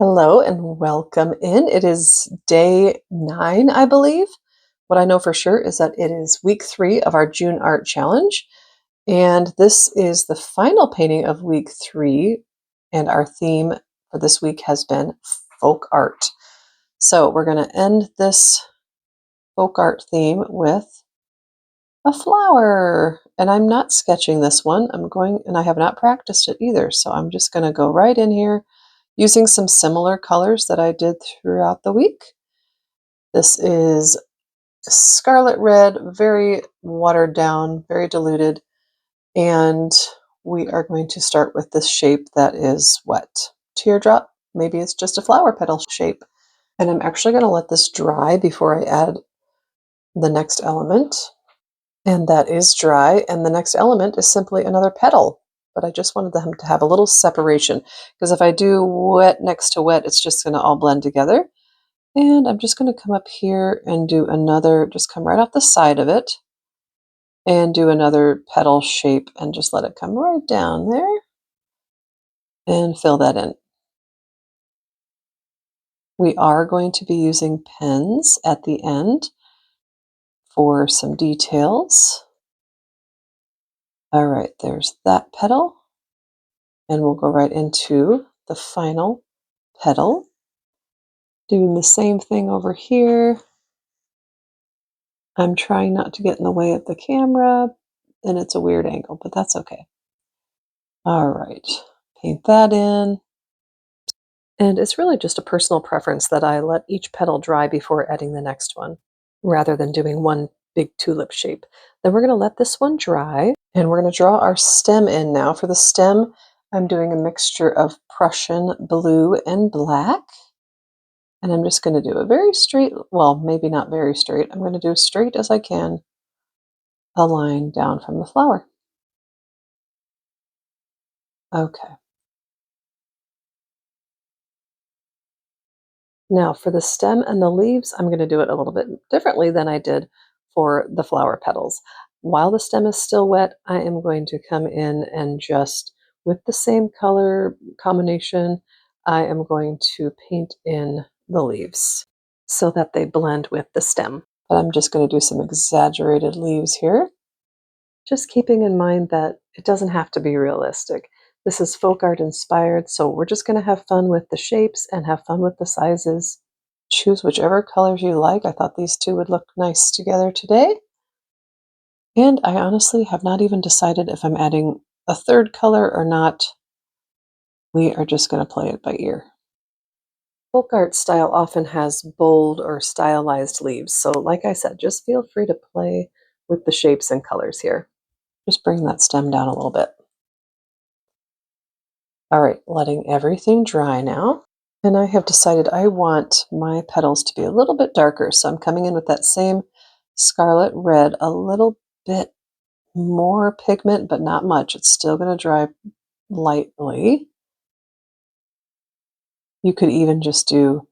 Hello and welcome in. It is day 9, I believe. What I know for sure is that it is week 3 of our June art challenge. And this is the final painting of week 3. And our theme for this week has been folk art. So we're going to end this folk art theme with a flower. And I'm not sketching this one. And I have not practiced it either. So I'm just going to go right in here using some similar colors that I did throughout the week. This is scarlet red, very watered down, very diluted, and we are going to start with this shape that is what? Teardrop? Maybe it's just a flower petal shape. And I'm actually going to let this dry before I add the next element. And that is dry, and the next element is simply another petal. But I just wanted them to have a little separation, because if I do wet next to wet, it's just going to all blend together. And I'm just going to come up here and do another, just come right off the side of it and do another petal shape and just let it come right down there and fill that in. We are going to be using pens at the end for some details. All right, there's that petal. And we'll go right into the final petal. Doing the same thing over here. I'm trying not to get in the way of the camera, and it's a weird angle, but that's okay. All right, paint that in. And it's really just a personal preference that I let each petal dry before adding the next one, rather than doing one big tulip shape. Then we're going to let this one dry, and we're going to draw our stem in now. For the stem, I'm doing a mixture of Prussian blue and black. And I'm just going to do a very straight, well, maybe not very straight. I'm going to do as straight as I can a line down from the flower. Okay. Now for the stem and the leaves, I'm going to do it a little bit differently than I did for the flower petals. While the stem is still wet, I am going to come in and just, with the same color combination, I am going to paint in the leaves so that they blend with the stem. But I'm just going to do some exaggerated leaves here, just keeping in mind that it doesn't have to be realistic. This is folk art inspired, so we're just going to have fun with the shapes and have fun with the sizes. Choose whichever colors you like. I thought these two would look nice together today. And I honestly have not even decided if I'm adding a third color or not. We are just going to play it by ear. Folk art style often has bold or stylized leaves, so like I said, just feel free to play with the shapes and colors here. Just bring that stem down a little bit. All right, letting everything dry now. And I have decided I want my petals to be a little bit darker. So I'm coming in with that same scarlet red, a little bit more pigment, but not much. It's still going to dry lightly. You could even just do,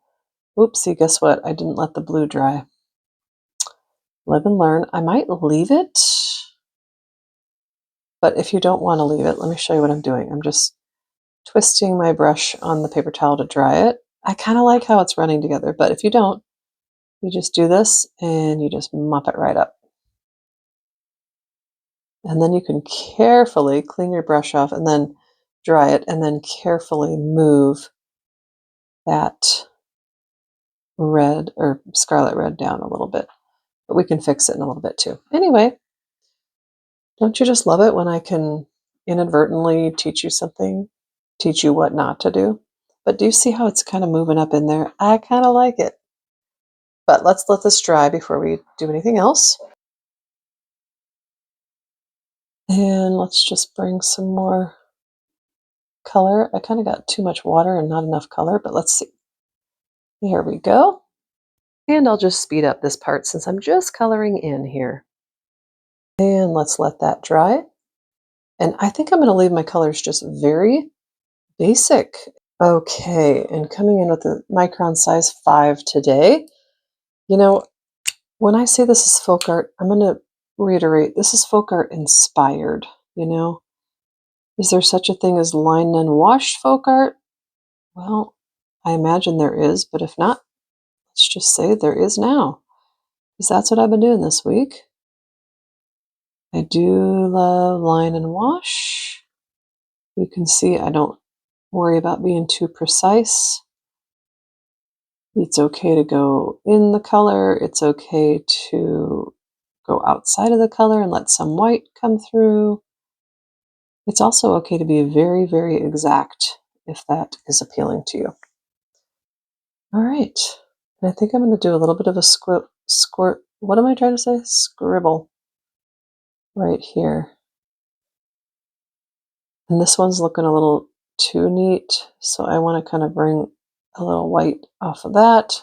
oopsie, guess what? I didn't let the blue dry. Live and learn. I might leave it, but if you don't want to leave it, let me show you what I'm doing. I'm just twisting my brush on the paper towel to dry it. I kind of like how it's running together, but if you don't, you just do this and you just mop it right up. And then you can carefully clean your brush off and then dry it and then carefully move that red or scarlet red down a little bit. But we can fix it in a little bit too. Anyway, don't you just love it when I can inadvertently teach you something, teach you what not to do? But do you see how it's kind of moving up in there? I kind of like it. But let's let this dry before we do anything else. And let's just bring some more color. I kind of got too much water and not enough color, but let's see. Here we go. And I'll just speed up this part since I'm just coloring in here. And let's let that dry. And I think I'm going to leave my colors just very basic. Okay, and coming in with the micron size 5 today. You know, when I say this is folk art, I'm going to reiterate, this is folk art inspired, you know. Is there such a thing as line and wash folk art? Well, I imagine there is, but if not, let's just say there is now, because that's what I've been doing this week. I do love line and wash. You can see I don't worry about being too precise. It's okay to go in the color. It's okay to go outside of the color and let some white come through. It's also okay to be very, very exact if that is appealing to you. All right. And I think I'm going to do a little bit of a squirt. What am I trying to say? Scribble right here. And this one's looking a little too neat, so I want to kind of bring a little white off of that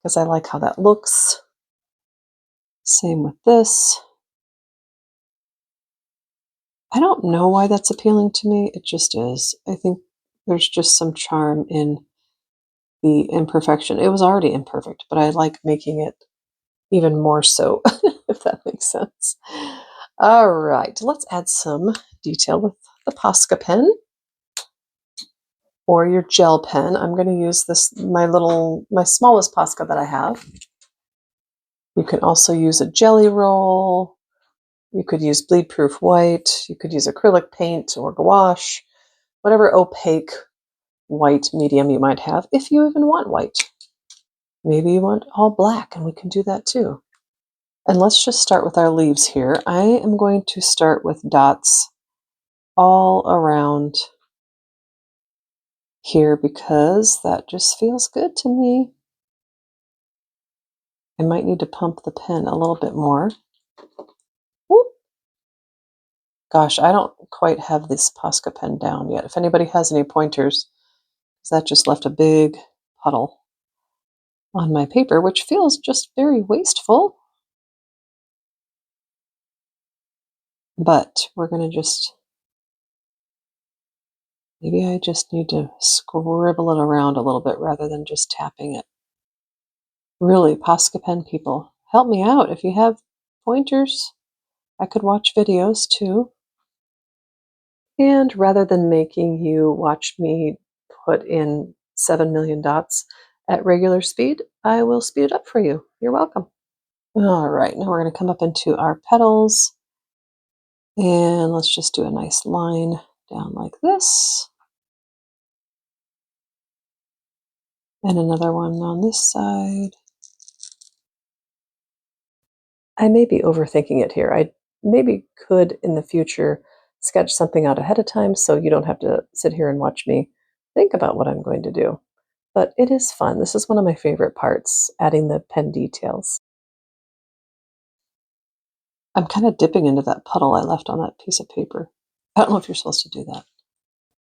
because I like how that looks. Same with this. I don't know why that's appealing to me. It just is. I think there's just some charm in the imperfection. It was already imperfect, but I like making it even more so, if that makes sense. All right, let's add some detail with the Posca pen or your gel pen. I'm going to use this, my smallest Posca that I have. You can also use a jelly roll. You could use bleed proof white. You could use acrylic paint or gouache, whatever opaque white medium you might have, if you even want white. Maybe you want all black, and we can do that too. And let's just start with our leaves here. I am going to start with dots all around here because that just feels good to me. I might need to pump the pen a little bit more. Whoop. Gosh, I don't quite have this Posca pen down yet. If anybody has any pointers, that just left a big puddle on my paper, which feels just very wasteful. But we're going to just, maybe I just need to scribble it around a little bit rather than just tapping it. Really, Posca pen people, help me out. If you have pointers, I could watch videos too. And rather than making you watch me put in 7 million dots at regular speed, I will speed it up for you. You're welcome. All right, now we're going to come up into our petals. And let's just do a nice line down like this. And another one on this side. I may be overthinking it here. I maybe could in the future sketch something out ahead of time so you don't have to sit here and watch me think about what I'm going to do. But it is fun. This is one of my favorite parts, adding the pen details. I'm kind of dipping into that puddle I left on that piece of paper. I don't know if you're supposed to do that.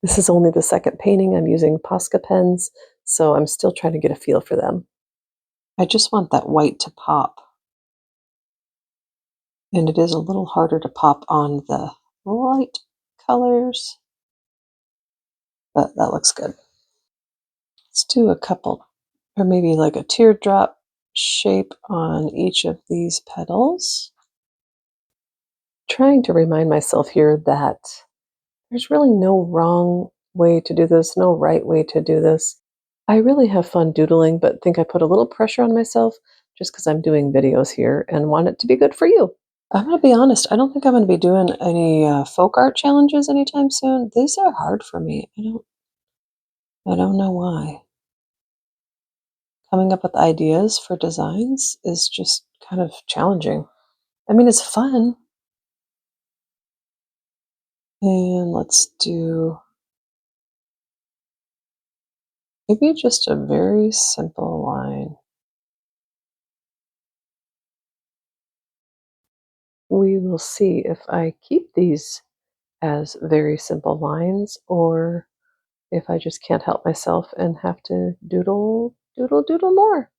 This is only the second painting. I'm using Posca pens, so I'm still trying to get a feel for them. I just want that white to pop. And it is a little harder to pop on the light colors, but that looks good. Let's do a couple, or maybe like a teardrop shape on each of these petals. Trying to remind myself here that there's really no wrong way to do this, no right way to do this. I really have fun doodling, but think I put a little pressure on myself just because I'm doing videos here and want it to be good for you. I'm going to be honest, I don't think I'm going to be doing any folk art challenges anytime soon. These are hard for me. I don't know why. Coming up with ideas for designs is just kind of challenging. I mean, it's fun. And let's do maybe just a very simple line. We will see if I keep these as very simple lines or if I just can't help myself and have to doodle, doodle, doodle more.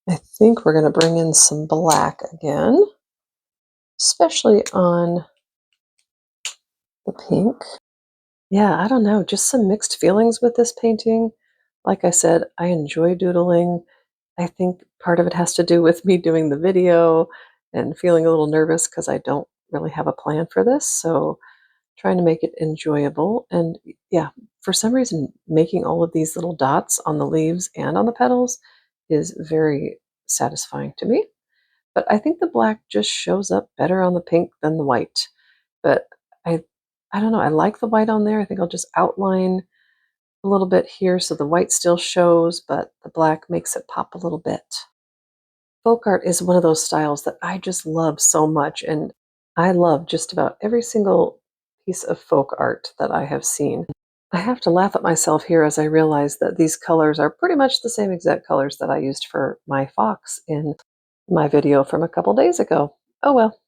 I think we're going to bring in some black again, especially on the pink. Yeah, I don't know, just some mixed feelings with this painting. Like I said, I enjoy doodling. I think part of it has to do with me doing the video and feeling a little nervous because I don't really have a plan for this. So trying to make it enjoyable. And yeah, for some reason, making all of these little dots on the leaves and on the petals is very satisfying to me. But I think the black just shows up better on the pink than the white. But I I don't know, I like the white on there. I think I'll just outline a little bit here so the white still shows, but the black makes it pop a little bit. Folk art is one of those styles that I just love so much, and I love just about every single piece of folk art that I have seen. I have to laugh at myself here as I realize that these colors are pretty much the same exact colors that I used for my fox in my video from a couple days ago. Oh well.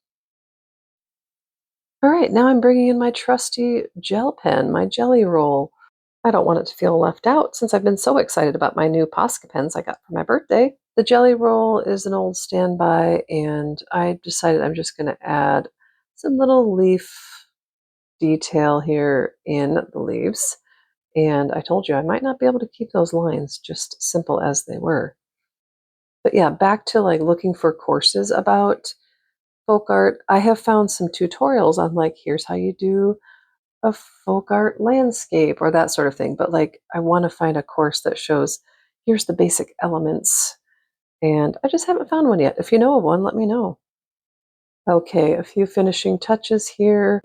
All right, now I'm bringing in my trusty gel pen, my jelly roll. I don't want it to feel left out since I've been so excited about my new Posca pens I got for my birthday. The jelly roll is an old standby, and I decided I'm just going to add some little leaf detail here in the leaves. And I told you I might not be able to keep those lines just simple as they were. But yeah, back to like looking for courses about folk art. I have found some tutorials on like, here's how you do a folk art landscape or that sort of thing. But like, I want to find a course that shows here's the basic elements. And I just haven't found one yet. If you know of one, let me know. Okay, a few finishing touches here.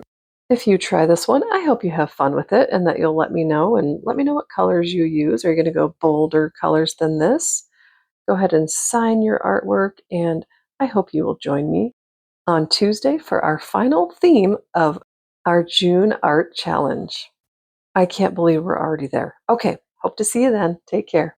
If you try this one, I hope you have fun with it and that you'll let me know and let me know what colors you use. Are you going to go bolder colors than this? Go ahead and sign your artwork, and I hope you will join me on Tuesday for our final theme of our June Art Challenge. I can't believe we're already there. Okay, hope to see you then. Take care.